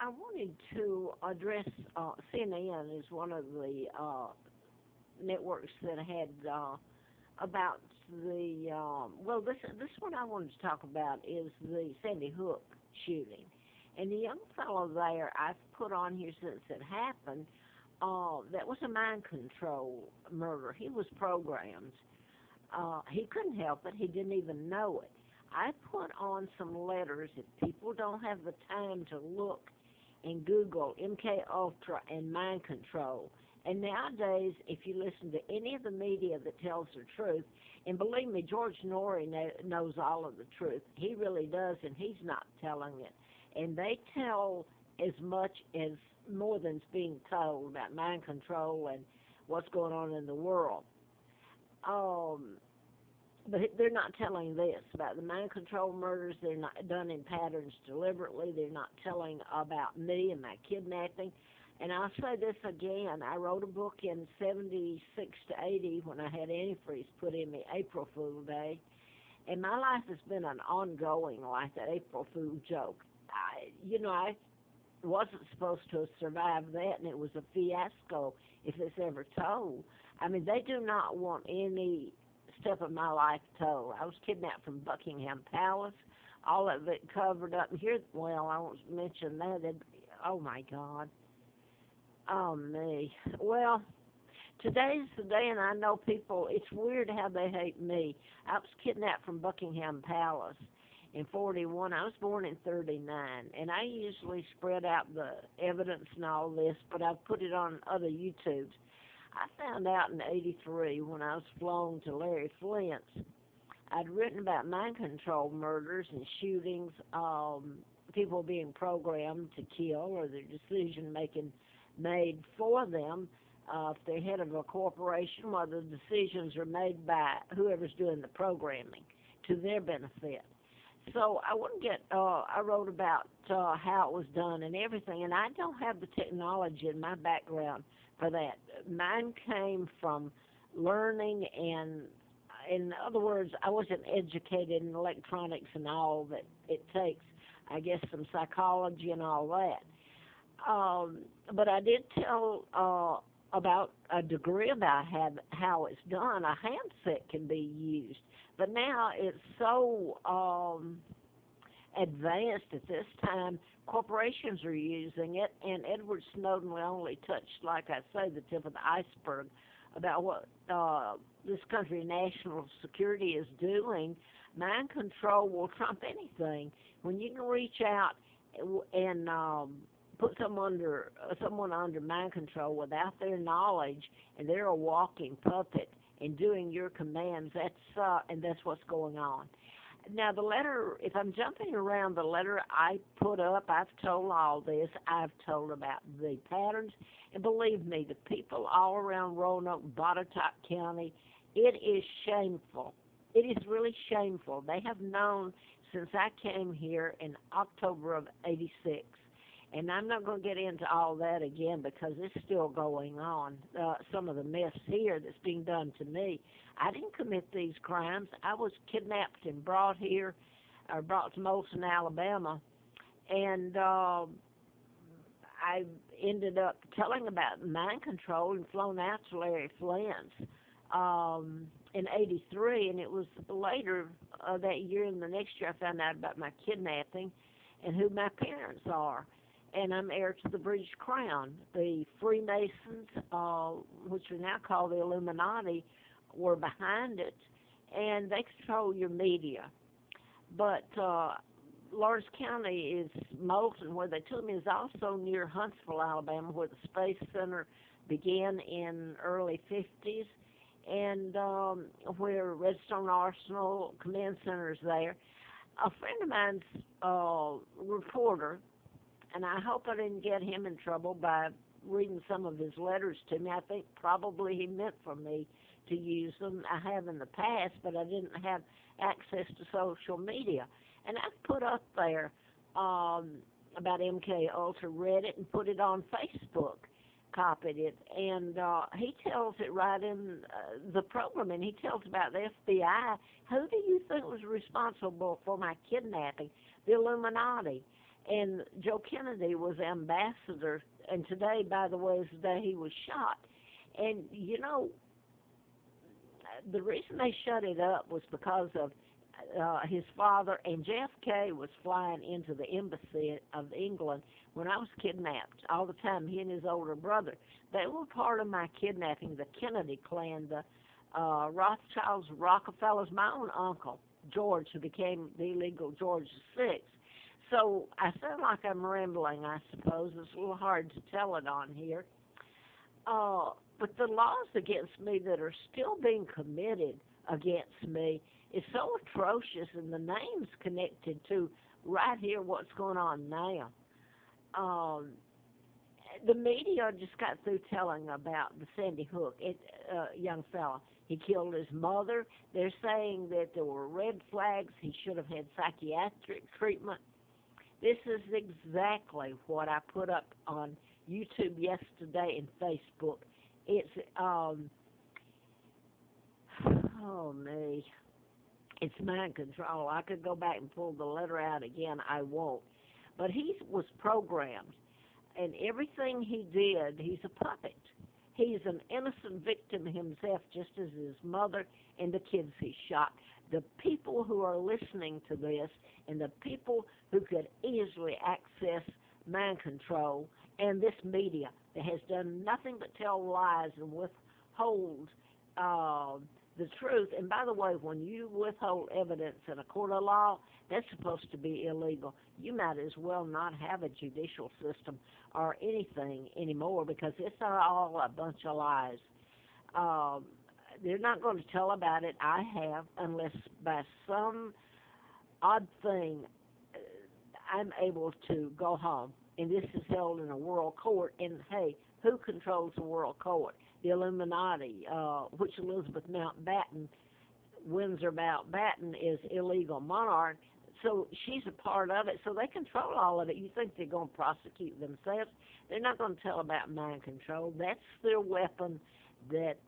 I wanted to address CNN is one of the networks that had about the this one I wanted to talk about is the Sandy Hook shooting, and the young fellow there I've put on here since it happened. That was a mind control murder. He was programmed. He couldn't help it. He didn't even know it. I put on some letters. If people don't have the time to look and Google MK Ultra and mind control, and nowadays, if you listen to any of the media that tells the truth, and believe me, George Norrie knows all of the truth. He really does, and he's not telling it. And they tell as much as more than's being told about mind control and what's going on in the world. Um, but they're not telling this about the mind control murders. They're not done in patterns deliberately. They're not telling about me and my kidnapping. And I'll say this again. I wrote a book in 76 to 80 when I had antifreeze put in me, April Fool Day. And my life has been an ongoing, like that April Fool joke. I wasn't supposed to have survived that, and it was a fiasco if it's ever told. I mean, they do not want any step of my life told. I was kidnapped from Buckingham Palace, all of it covered up. And here, well, I won't mention that. Oh, my God. Oh, me. Well, today's the day, and I know people, it's weird how they hate me. I was kidnapped from Buckingham Palace in 41. I was born in 39, and I usually spread out the evidence and all this, but I've put it on other YouTubes. I found out in 83 when I was flown to Larry Flint's. I'd written about mind control murders and shootings, people being programmed to kill or their decision making made for them. If they're head of a corporation, well, the decisions are made by whoever's doing the programming to their benefit. So I wouldn't get. I wrote about how it was done and everything, and I don't have the technology in my background for that. Mine came from learning, and in other words, I wasn't educated in electronics and all that it takes. I guess some psychology and all that. But I did tell about a degree about how it's done. A handset can be used, but now it's so advanced at this time. Corporations are using it, and Edward Snowden will only touch, like I say, the tip of the iceberg about what this country's national security is doing. Mind control will trump anything. When you can reach out and put someone under mind control without their knowledge, and they're a walking puppet and doing your commands. That's what's going on. Now the letter, if I'm jumping around the letter I put up, I've told all this. I've told about the patterns, and believe me, the people all around Roanoke, Botetourt County, it is shameful. It is really shameful. They have known since I came here in October of '86. And I'm not going to get into all that again because it's still going on. Some of the mess here that's being done to me. I didn't commit these crimes. I was kidnapped and brought here, or brought to Molson, Alabama. And I ended up telling about mind control and flown out to Larry Flint's in '83. And it was later that year and the next year I found out about my kidnapping and who my parents are. And I'm heir to the British Crown. The Freemasons, which are now called the Illuminati, were behind it, and they control your media. But Lawrence County is Moulton, where they took me, is also near Huntsville, Alabama, where the Space Center began in early 50s, and where Redstone Arsenal Command Center is there. A friend of mine's reporter, and I hope I didn't get him in trouble by reading some of his letters to me. I think probably he meant for me to use them. I have in the past, but I didn't have access to social media. And I put up there about MK Ultra, read it, and put it on Facebook, copied it. And he tells it right in the program, and he tells about the FBI. Who do you think was responsible for my kidnapping? The Illuminati. And Joe Kennedy was ambassador, and today, by the way, is the day he was shot. And, the reason they shut it up was because of his father, and JFK was flying into the embassy of England when I was kidnapped all the time. He and his older brother, they were part of my kidnapping. The Kennedy clan, the Rothschilds, Rockefellers. My own uncle George, who became the illegal George VI. So I sound like I'm rambling, I suppose. It's a little hard to tell it on here. But the laws against me that are still being committed against me is so atrocious, and the names connected to right here what's going on now. The media just got through telling about the Sandy Hook young fella. He killed his mother. They're saying that there were red flags. He should have had psychiatric treatment. This is exactly what I put up on YouTube yesterday and Facebook. It's, oh me, it's mind control. I could go back and pull the letter out again. I won't. But he was programmed, and everything he did, he's a puppet. He's an innocent victim himself, just as his mother and the kids he shot. The people who are listening to this and the people who could easily access mind control and this media that has done nothing but tell lies and withhold the truth. And by the way, when you withhold evidence in a court of law, that's supposed to be illegal. You might as well not have a judicial system or anything anymore, because it's all a bunch of lies. They're not going to tell about it. I have, unless by some odd thing I'm able to go home. And this is held in a world court. And hey, who controls the world court? The Illuminati, which Elizabeth Mountbatten, Windsor Mountbatten, is illegal monarch. So she's a part of it. So they control all of it. You think they're going to prosecute themselves? They're not going to tell about mind control. That's their weapon that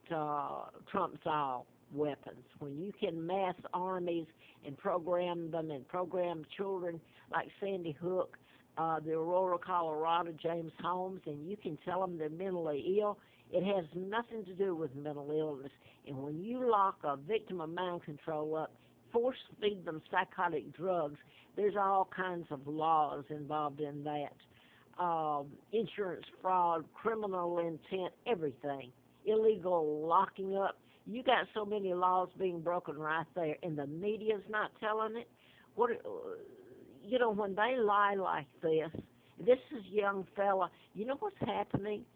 trumps all weapons. When you can mass armies and program them and program children like Sandy Hook, the Aurora, Colorado, James Holmes, and you can tell them they're mentally ill, it has nothing to do with mental illness. And when you lock a victim of mind control up, force feed them psychotic drugs, there's all kinds of laws involved in that. Insurance fraud, criminal intent, everything. Illegal locking up. You got so many laws being broken right there, and the media's not telling it. When they lie like this is young fella. You know what's happening?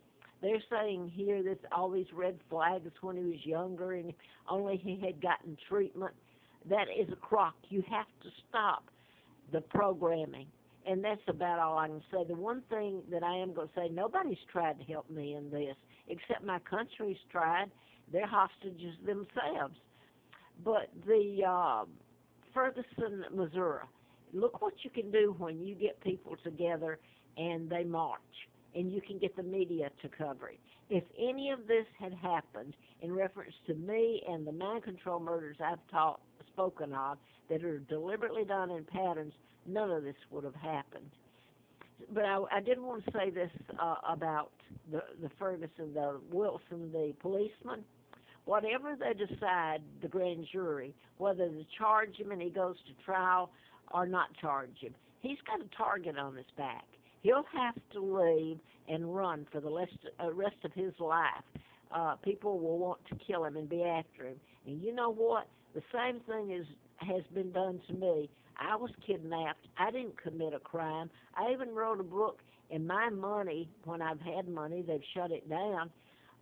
They're saying here that all these red flags when he was younger and only he had gotten treatment. That is a crock. You have to stop the programming. And that's about all I can say. The one thing that I am going to say, nobody's tried to help me in this, except my country's tried. They're hostages themselves. But the Ferguson, Missouri, look what you can do when you get people together and they march, and you can get the media to cover it. If any of this had happened in reference to me and the mind control murders I've spoken of that are deliberately done in patterns, none of this would have happened. But I did want to say this about the Ferguson, the Wilson, the policeman. Whatever they decide, the grand jury, whether to charge him and he goes to trial or not charge him, he's got a target on his back. He'll have to leave and run for the rest of his life. People will want to kill him and be after him. And you know what? The same thing has been done to me. I was kidnapped. I didn't commit a crime. I even wrote a book, and my money, when I've had money, they've shut it down,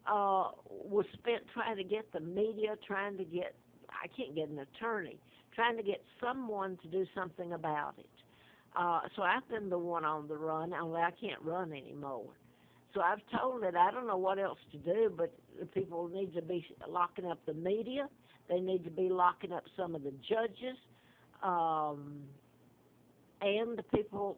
was spent trying to get the media, I can't get an attorney, trying to get someone to do something about it. So I've been the one on the run, only I can't run anymore. So I've told it I don't know what else to do, but the people need to be locking up the media. They need to be locking up some of the judges. And the people,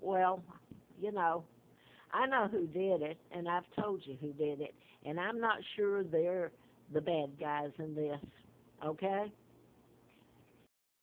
I know who did it, and I've told you who did it, and I'm not sure they're the bad guys in this, okay?